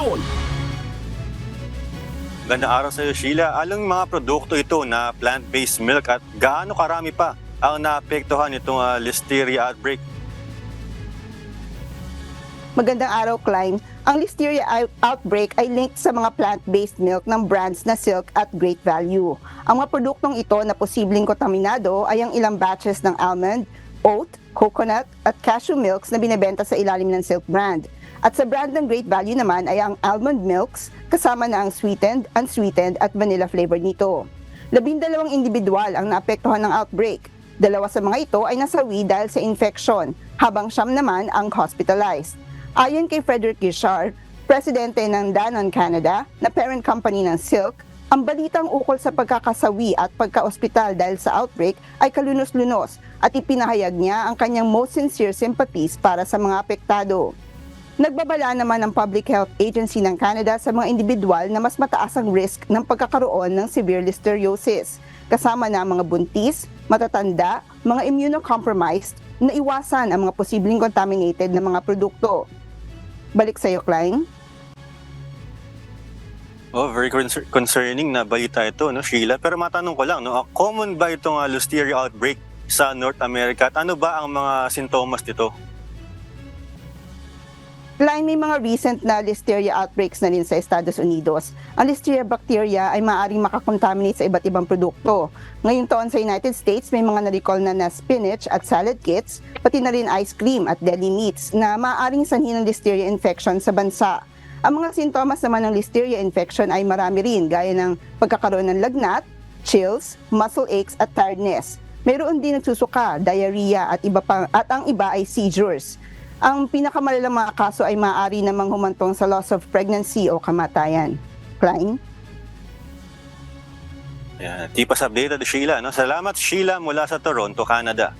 Luzon. Gandang araw sa iyo, Sheila. Anong mga produkto ito na plant-based milk at gaano karami pa ang naapektuhan itong listeria outbreak? Magandang araw, Klein. Ang listeria outbreak ay linked sa mga plant-based milk ng brands na Silk at Great Value. Ang mga produktong ito na posibleng kontaminado ay ang ilang batches ng almond, oat, coconut at cashew milks na binebenta sa ilalim ng Silk brand. At sa brand ng Great Value naman ay ang almond milks kasama na ang sweetened, unsweetened at vanilla flavor nito. 12 individual ang naapektuhan ng outbreak. 2 sa mga ito ay nasawi dahil sa infection, habang 9 naman ang hospitalized. Ayon kay Frederick Gishar, presidente ng Danone Canada na parent company ng Silk, ang balitang ukol sa pagkakasawi at pagka-ospital dahil sa outbreak ay kalunos-lunos at ipinahayag niya ang kanyang most sincere sympathies para sa mga apektado. Nagbabala naman ang Public Health Agency ng Canada sa mga individual na mas mataas ang risk ng pagkakaroon ng severe listeriosis, kasama na ang mga buntis, matatanda, mga immunocompromised, na iwasan ang mga posibleng contaminated na mga produkto. Balik sa iyo, Klein. Oh, very concerning na balita ito, no, Sheila. Pero matanong ko lang, no, common ba itong listeria outbreak sa North America? At ano ba ang mga sintomas nito? Klein, may mga recent na listeria outbreaks na rin sa Estados Unidos. Ang listeria bacteria ay maaaring makakontaminate sa iba't ibang produkto. Ngayong taon sa United States, may mga na-recall na spinach at salad kits, pati na rin ice cream at deli meats na maaaring sanhi ng listeria infection sa bansa. Ang mga sintomas naman ng listeria infection ay marami rin, gaya ng pagkakaroon ng lagnat, chills, muscle aches at tiredness. Mayroon din nagsusuka, diarrhea at ang iba ay seizures. Ang pinakamalalang mga kaso ay maaari namang humantong sa loss of pregnancy o kamatayan. Klein? Tipas updated, Sheila. No? Salamat, Sheila, mula sa Toronto, Canada.